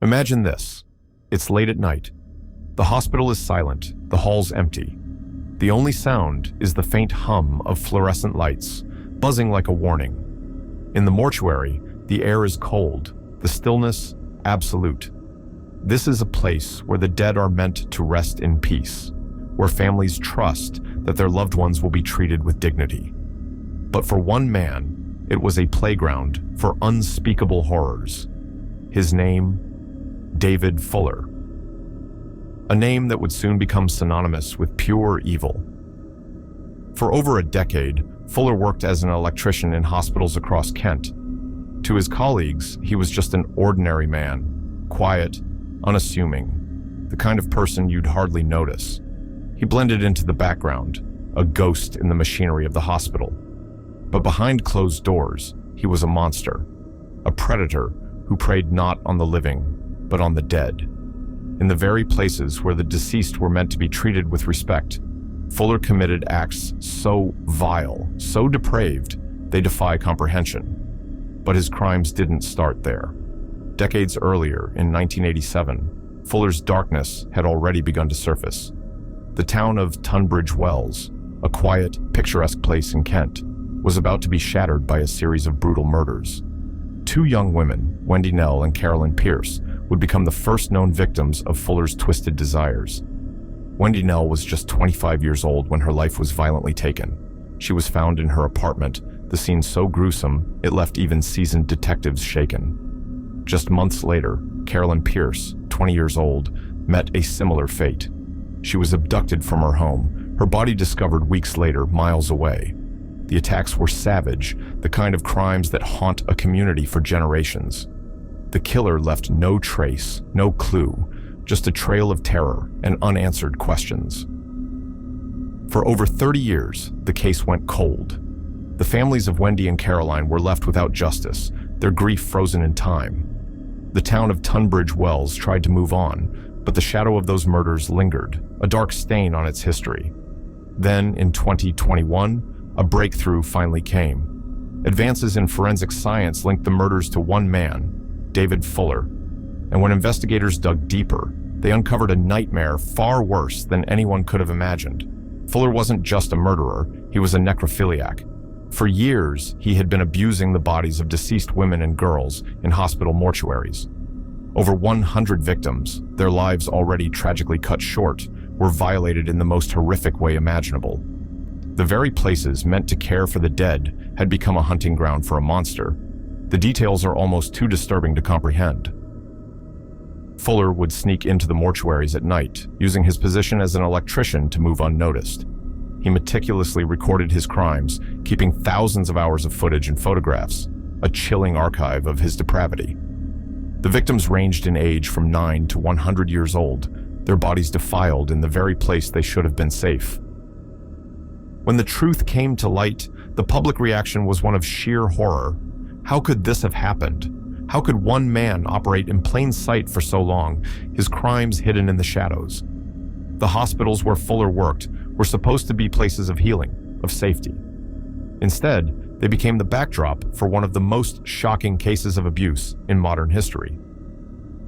Imagine this. It's late at night. The hospital is silent, the hall's empty. The only sound is the faint hum of fluorescent lights, buzzing like a warning. In the mortuary, the air is cold, the stillness absolute. This is a place where the dead are meant to rest in peace, where families trust that their loved ones will be treated with dignity. But for one man, it was a playground for unspeakable horrors. His name, David Fuller. A name that would soon become synonymous with pure evil. For over a decade, Fuller worked as an electrician in hospitals across Kent. To his colleagues, he was just an ordinary man, quiet, unassuming, the kind of person you'd hardly notice. He blended into the background, a ghost in the machinery of the hospital. But behind closed doors, he was a monster, a predator who preyed not on the living, but on the dead. In the very places where the deceased were meant to be treated with respect, Fuller committed acts so vile, so depraved, they defy comprehension. But his crimes didn't start there. Decades earlier, in 1987, Fuller's darkness had already begun to surface. The town of Tunbridge Wells, a quiet, picturesque place in Kent, was about to be shattered by a series of brutal murders. Two young women, Wendy Knell and Carolyn Pierce, would become the first known victims of Fuller's twisted desires. Wendy Knell was just 25 years old when her life was violently taken. She was found in her apartment, the scene so gruesome it left even seasoned detectives shaken. Just months later, Carolyn Pierce, 20 years old, met a similar fate. She was abducted from her home, her body discovered weeks later, miles away. The attacks were savage, the kind of crimes that haunt a community for generations. The killer left no trace, no clue, just a trail of terror and unanswered questions. For over 30 years, the case went cold. The families of Wendy and Caroline were left without justice, their grief frozen in time. The town of Tunbridge Wells tried to move on, but the shadow of those murders lingered, a dark stain on its history. Then, in 2021, a breakthrough finally came. Advances in forensic science linked the murders to one man, David Fuller. And when investigators dug deeper, they uncovered a nightmare far worse than anyone could have imagined. Fuller wasn't just a murderer, he was a necrophiliac. For years, he had been abusing the bodies of deceased women and girls in hospital mortuaries. Over 100 victims, their lives already tragically cut short, were violated in the most horrific way imaginable. The very places meant to care for the dead had become a hunting ground for a monster. The details are almost too disturbing to comprehend. Fuller would sneak into the mortuaries at night, using his position as an electrician to move unnoticed. He meticulously recorded his crimes, keeping thousands of hours of footage and photographs, a chilling archive of his depravity. The victims ranged in age from 9 to 100 years old, their bodies defiled in the very place they should have been safe. When the truth came to light, the public reaction was one of sheer horror. How could this have happened? How could one man operate in plain sight for so long, his crimes hidden in the shadows? The hospitals where Fuller worked were supposed to be places of healing, of safety. Instead, they became the backdrop for one of the most shocking cases of abuse in modern history.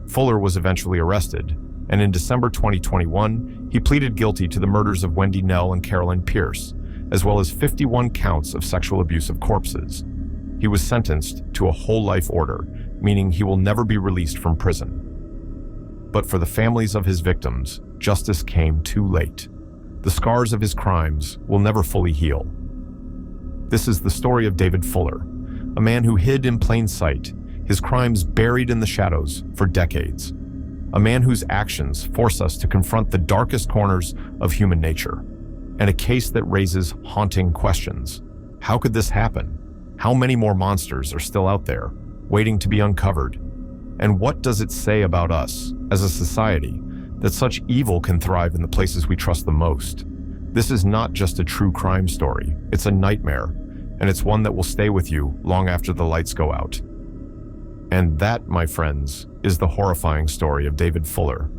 Fuller was eventually arrested, and in December 2021, he pleaded guilty to the murders of Wendy Knell and Carolyn Pierce, as well as 51 counts of sexual abuse of corpses. He was sentenced to a whole life order, meaning he will never be released from prison. But for the families of his victims, justice came too late. The scars of his crimes will never fully heal. This is the story of David Fuller, a man who hid in plain sight, his crimes buried in the shadows for decades. A man whose actions force us to confront the darkest corners of human nature, and a case that raises haunting questions. How could this happen? How many more monsters are still out there, waiting to be uncovered? And what does it say about us, as a society, that such evil can thrive in the places we trust the most? This is not just a true crime story, it's a nightmare, and it's one that will stay with you long after the lights go out. And that, my friends, is the horrifying story of David Fuller,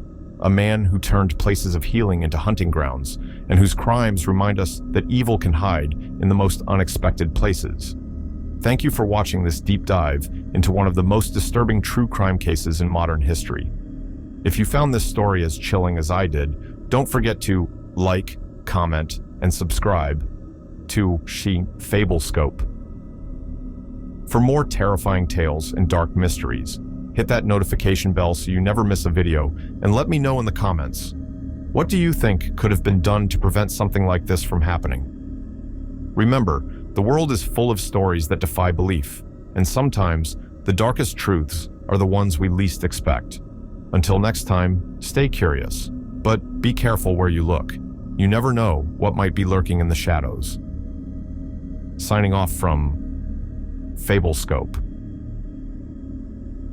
a man who turned places of healing into hunting grounds, and whose crimes remind us that evil can hide in the most unexpected places. Thank you for watching this deep dive into one of the most disturbing true crime cases in modern history. If you found this story as chilling as I did, don't forget to like, comment, and subscribe to Fablescope. For more terrifying tales and dark mysteries, hit that notification bell so you never miss a video, and let me know in the comments. What do you think could have been done to prevent something like this from happening? Remember, the world is full of stories that defy belief, and sometimes the darkest truths are the ones we least expect. Until next time, stay curious, but be careful where you look. You never know what might be lurking in the shadows. Signing off from Fablescope.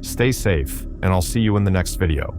Stay safe, and I'll see you in the next video.